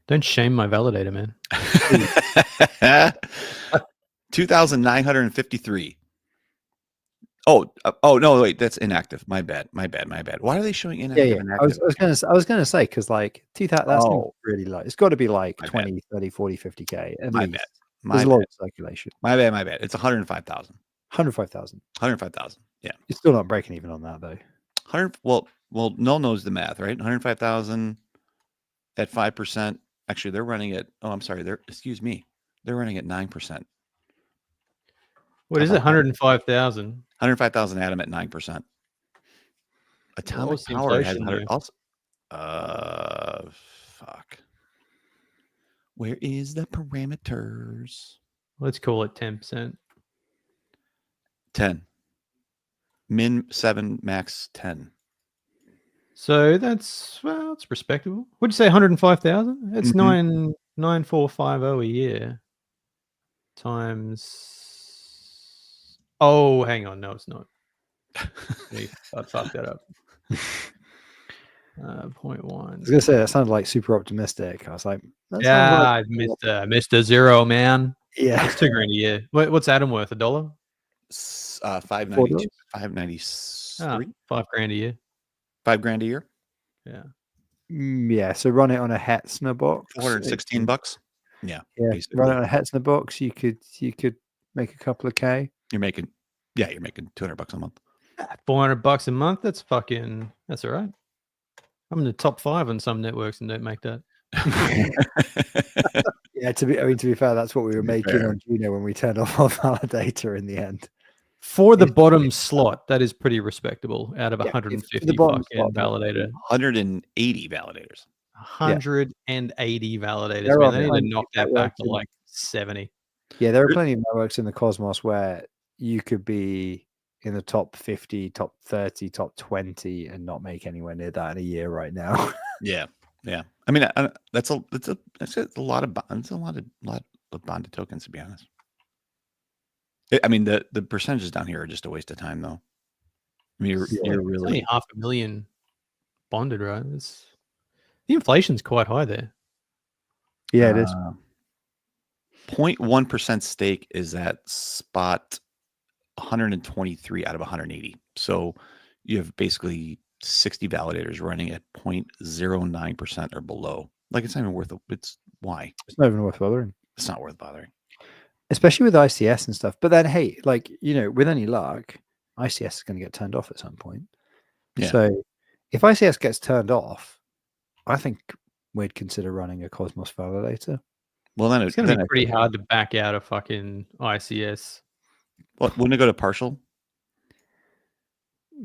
don't shame my validator, man. 2,953. Oh no, wait, that's inactive. My bad. Why are they showing inactive? Yeah. And active? I was gonna say because like 2,000, that's not really low. It's got to be like My 20, 30, 40, 50k at My least. bad. There's a lot of circulation. My bad. It's 105,000. 105,000. 105,000. Yeah. You're still not breaking even on that though. 100. Well, Null knows the math, right? 105,000 at 5%. Actually, they're running at. Oh, I'm sorry. They're running at 9%. What is it? 105,000. 105,000 atom at 9%. Atomic Power has 100. Also, fuck. Where is the parameters? Let's call it 10%. 10. Min 7, max 10. So that's it's respectable. What'd you say? 105,000? That's 9,450 a year times. Oh, hang on. No, it's not. I fucked that up. 0.1. I was gonna say that sounded like super optimistic. I was like, yeah, missed a zero, man. Yeah, it's $2,000 a year. What's Atom worth? $1? 592. 593. $5,000 a year. $5,000 a year. Yeah. Yeah. So run it on a Hetzner box. $416. Yeah. Basically. Run it on a Hetzner box. You could make a couple of K. You're making $200 a month. $400 a month. That's all right. I'm in the top 5 on some networks and don't make that. Yeah, to be fair, that's what we were making on Juno when we turned off our validator in the end. For the bottom slot, that is pretty respectable out of 150 validator. 180 validators. 180 validators. Man, they need to knock that back to like 70. Yeah, there are plenty of networks in the Cosmos where you could be in the top 50, top 30, top 20 and not make anywhere near that in a year right now. Yeah. I mean, that's a lot of bonded tokens, to be honest. I mean, the percentages down here are just a waste of time, though. I mean, you're really only 500,000 bonded, right? The inflation's quite high there. Yeah, it is. 0.1% stake is at spot 123 out of 180. So you have basically 60 validators running at 0.09% or below. Like, it's not even worth it. It's why? It's not even worth bothering. It's not worth bothering. Especially with ICS and stuff. But then, hey, like, with any luck, ICS is going to get turned off at some point. Yeah. So if ICS gets turned off, I think we'd consider running a Cosmos validator. Well, then it's going to be pretty hard to back out of fucking ICS. What, wouldn't it go to partial?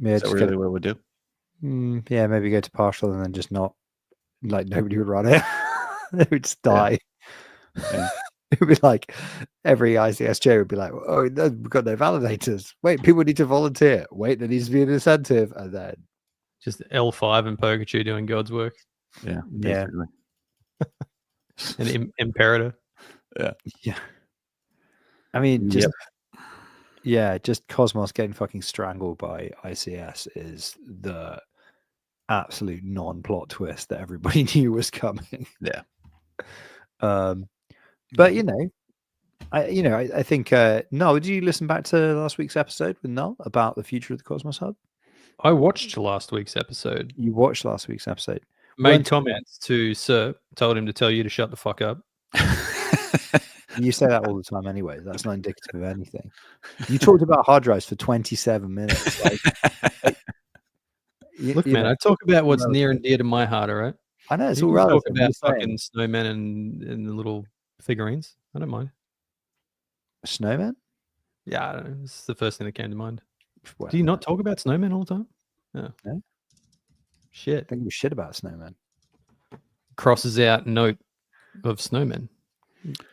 Yeah, is that really what it would do? Yeah, maybe go to partial and then just not, like, nobody would run it. They would just die. Yeah. It would be like every ICSJ would be like, oh, we've got no validators. Wait, people need to volunteer. Wait, there needs to be an incentive. And then just L5 and Purgatory doing God's work. Yeah. Yeah. Basically. An imperator. Yeah. I mean, just Yep. just Cosmos getting fucking strangled by ICS is the absolute non-plot twist that everybody knew was coming. Yeah. But I think Noel, did you listen back to last week's episode with Noel about the future of the Cosmos Hub? I watched last week's episode. You watched last week's episode. Made comments to Sir, told him to tell you to shut the fuck up. You say that all the time anyway. That's not indicative of anything. You talked about hard drives for 27 minutes. Look, man, I talk about what's near and dear to my heart, all right? I know it's You all can relative. talk about fucking snowmen and the little figurines. I don't mind. Snowman? Yeah, I don't know. It's the first thing that came to mind. Well, Do you not talk about snowmen all the time? No. Shit. I think we shit about snowmen. Crosses out note of snowmen.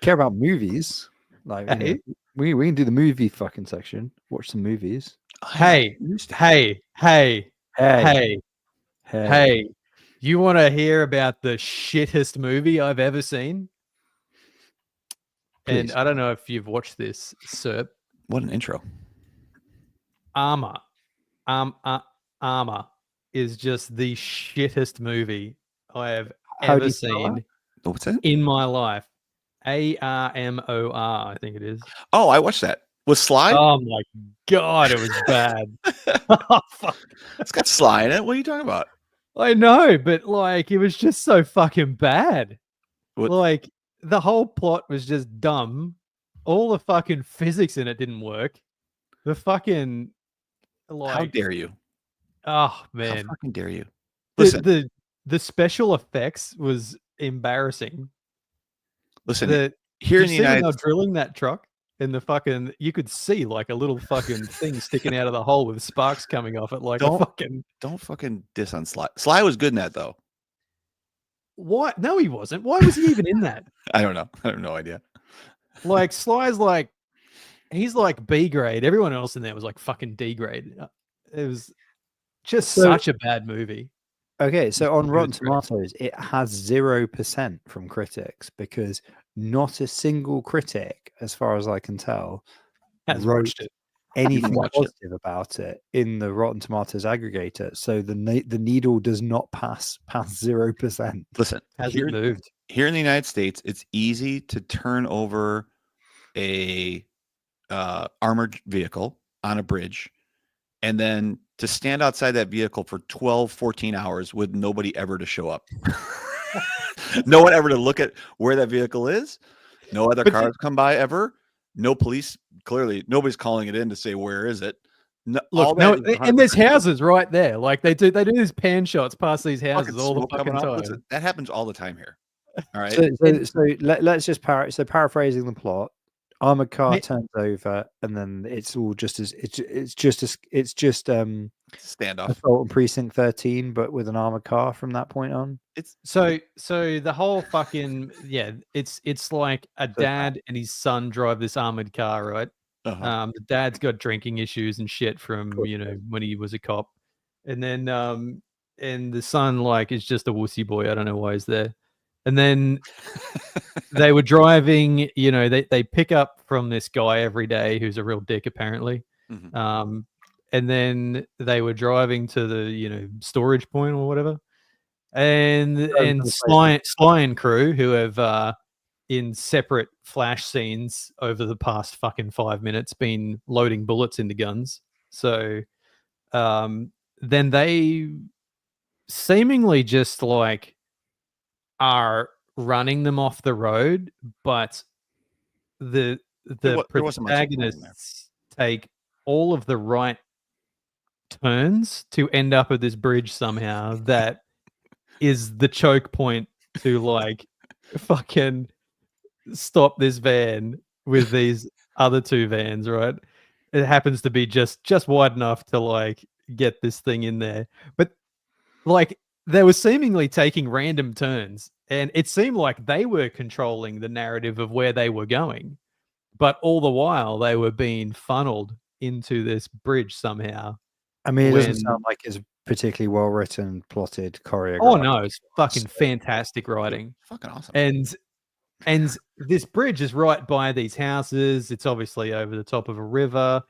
Care about movies? Like Hey. we can do the movie fucking section. Watch some movies. Hey, hey. You want to hear about the shittest movie I've ever seen? Please. And I don't know if you've watched this, Sir. What an intro. Armor is just the shittest movie I have How do ever you spell seen that? Oh, what's that? in my life. ARMOR, I think it is. Oh, I watched that. Was Sly? Oh my god, it was bad. Oh, fuck. It's got Sly in it. What are you talking about? I know, but like it was just so fucking bad. What- Like the whole plot was just dumb. All the fucking physics in it didn't work. The fucking How dare you? oh How man. fucking dare you? The, Listen, the special effects was embarrassing. listen. The Here you in the see when United they were drilling that truck and the fucking you could see like a little fucking thing sticking out of the hole with sparks coming off it like a Don't- fucking don't fucking diss on Sly. Sly was good in that though. what? No, he wasn't. Why was he even in that? I don't know. I have no idea. Like Sly's like he's like B grade. Everyone else in there was like fucking D grade. It was just So- such a bad movie. Okay, so on It Rotten was great. Tomatoes, it has 0% from critics because not a single critic, as far as I can tell, Has wrote watched it. anything watched it. positive about it in the Rotten Tomatoes aggregator. So the needle does not pass past 0%. Listen, Hasn't moved. here in the United States, it's easy to turn over a armored vehicle on a bridge and then to stand outside that vehicle for 12, 14 hours with nobody ever to show up. No one ever to look at where that vehicle is. No other But cars come by ever. No police. Clearly, nobody's calling it in to say, where is it? No, all Look, no, that is and there's 100% houses right there. Like they do these pan shots past these houses fucking all the smoke fucking coming out. time. Listen, that happens all the time here. All right. Let's just paraphrasing the plot. Armored car Ma- turns over, and then it's all just as it's just Standoff. Assault on Precinct 13, but with an armored car from that point on. So the whole fucking it's like a dad and his son drive this armored car, right? Uh-huh. The dad's got drinking issues and shit from course, when he was a cop, and then and the son like is just a wussy boy. I don't know why he's there. And then they were driving. They pick up from this guy every day who's a real dick apparently. Mhm. And then they were driving to the storage point or whatever, and Sly and crew who have in separate flash scenes over the past fucking 5 minutes been loading bullets into guns. So then they seemingly just like are running them off the road, but the There wasn't much of a plan there. protagonists take all of the right turns to end up at this bridge somehow that is the choke point to like fucking stop this van with these other two vans, right? It happens to be just wide enough to like get this thing in there. But like they were seemingly taking random turns and it seemed like they were controlling the narrative of where they were going. But all the while they were being funneled into this bridge somehow. I mean, it doesn't When- sound like it's particularly well written, plotted, choreographed. Oh no, it's fucking fantastic writing. Fucking awesome. And this bridge is right by these houses. It's obviously over the top of a river.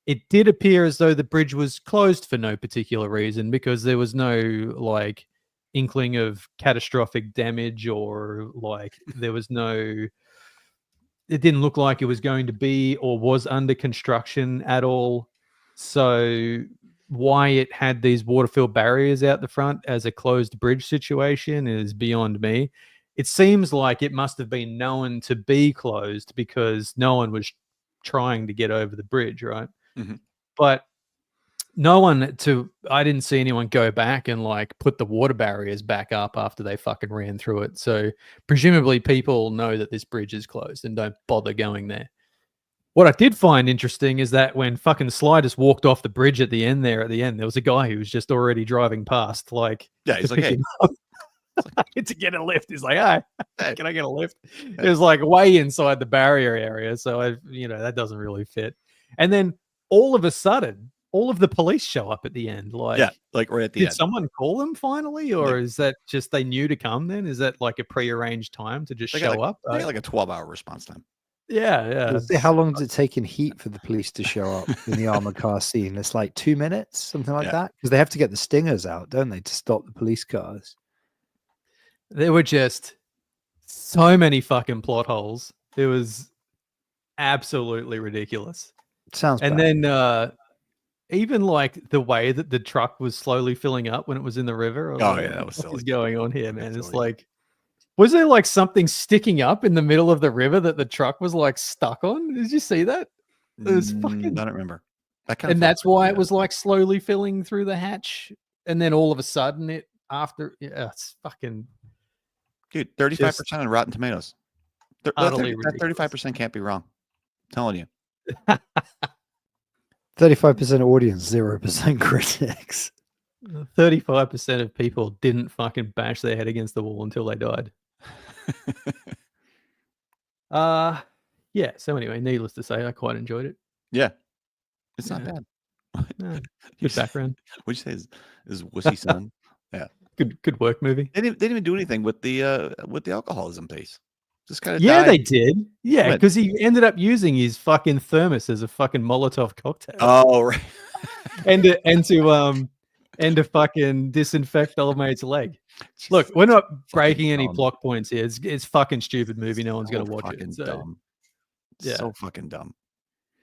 It did appear as though the bridge was closed for no particular reason, because there was no like inkling of catastrophic damage, or like there was no, it didn't look like it was going to be or was under construction at all. So why it had these water-filled barriers out the front as a closed bridge situation is beyond me. It seems like it must have been known to be closed because no one was trying to get over the bridge, right? Mhm. But I didn't see anyone go back and like put the water barriers back up after they fucking ran through it. So presumably people know that this bridge is closed and don't bother going there. What I did find interesting is that when fucking Sliders walked off the bridge at the end, there was a guy who was just already driving past, like, Yeah, he's to like, pick hey. him up. To get a lift. He's like, "Hey, can I get a lift?" It was like way inside the barrier area, so that doesn't really fit. And then all of a sudden, all of the police show up at the end. Like, Yeah, like right at the did end. someone call them finally, or Like- is that just they knew to come? Then is that like a prearranged time to just They got show up? They got like a 12-hour response time. Yeah. How long does it take in Heat for the police to show up in the armored car scene? It's like 2 minutes, something like Yeah. that. Because they have to get the stingers out, don't they, to stop the police cars? There were just so many fucking plot holes. It was absolutely ridiculous. Sounds And bad. then even like the way that the truck was slowly filling up when it was in the river. I was Oh, like, yeah, that what was the fuck is silly. going on here, Fucking man? It's silly. like, was there like something sticking up in the middle of the river that the truck was like stuck on? Did you see that? It was fucking, I don't remember. That kind and that's why it was like slowly filling through the hatch, and then all of a sudden it's fucking dude, 35% on Rotten Tomatoes. utterly That 35% can't be wrong. I'm telling you. 35% audience, 0% critics. 35% of people didn't fucking bash their head against the wall until they died. Yeah. So anyway, needless to say, I quite enjoyed it. Yeah. It's not Yeah. bad. Yeah, good background. What'd you say is Wussy Son? Good work movie. They didn't even do anything with the alcoholism piece. Just kind of Yeah, they did. Yeah, When? because he ended up using his fucking thermos as a fucking Molotov cocktail, Oh right. and to fucking disinfect old mate's leg. Look, we're not breaking any dumb. plot points here. It's fucking stupid movie. No one's gonna watch fucking it. So, dumb. yeah. So fucking dumb.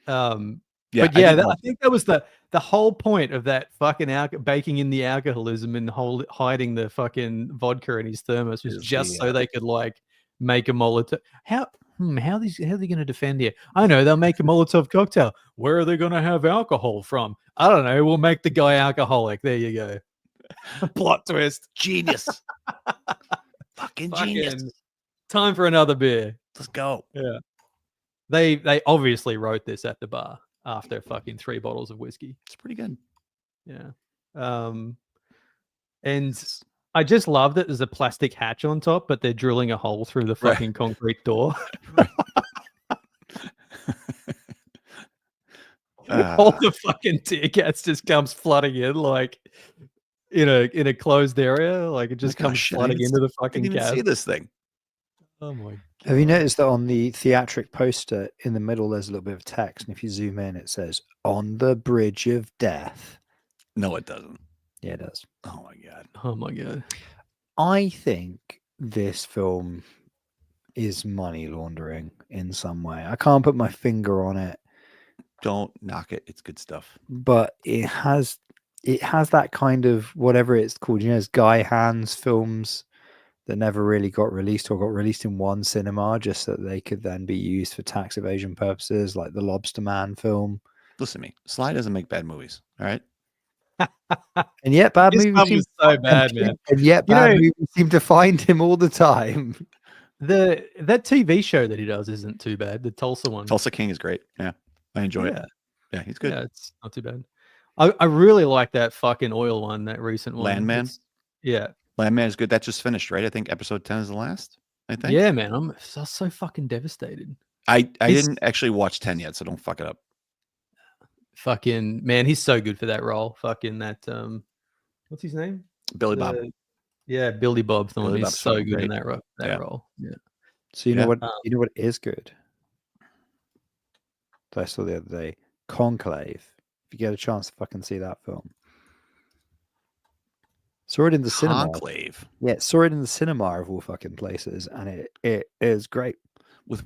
But yeah, did I watch think that was the whole point of that fucking baking in the alcoholism and hiding the fucking vodka in his thermos was Is just the, so they could like make a Molotov. How are they going to defend here? I know they'll make a Molotov cocktail. Where are they going to have alcohol from? I don't know. We'll make the guy alcoholic. There you go. Plot twist. Genius. Fucking genius. Fucking time for another beer. Let's go. Yeah. They obviously wrote this at the bar after fucking 3 bottles of whiskey. It's pretty good. Yeah. And I just love that there's a plastic hatch on top, but they're drilling a hole through the Right. fucking concrete door. All the fucking tear gas just comes flooding in, like in a closed area. Like it just Like, oh, comes shit, I flooding didn't into the I fucking didn't even see cab. this thing. Oh my god. Have you noticed that on the theatric poster in the middle, there's a little bit of text, and if you zoom in, it says "On the Bridge of Death." No, it doesn't. Yeah, it does. Oh my god. Oh my god. I think this film is money laundering in some way. I can't put my finger on it, Don't knock it. It's good stuff. but it has that kind of whatever it's called. You know, it's Guy Hands films that never really got released or got released in one cinema just so that they could then be used for tax evasion purposes, like the Lobster Man film. Listen to me. Sly doesn't make bad movies. All right. And yet bad This movies film seem is so bad, man. and yet You bad know- movies seem to find him all the time. That TV show that he does isn't too bad. The Tulsa one. Tulsa King is great. Yeah. I enjoy Yeah. it. Yeah, he's good. Yeah, it's not too bad. I really like that fucking oil one, that recent one. Landman? It's- Yeah. Landman is good. That just finished, right? I think episode 10 is the last. I think. Yeah, man. I'm so fucking devastated. I He's- didn't actually watch 10 yet, so don't fuck it up. Fucking man, he's so good for that role. Fucking that what's his name? Billy Bob. Yeah, Billy Bob Thornton. Billy He's Bob's so fucking good in great. that Yeah. role. Yeah. So you Yeah. know what is good that I saw the other day? Conclave. If you get a chance to fucking see that film. Saw it in the cinema. Conclave Yeah, saw it in the cinema of all fucking places, and it is great. with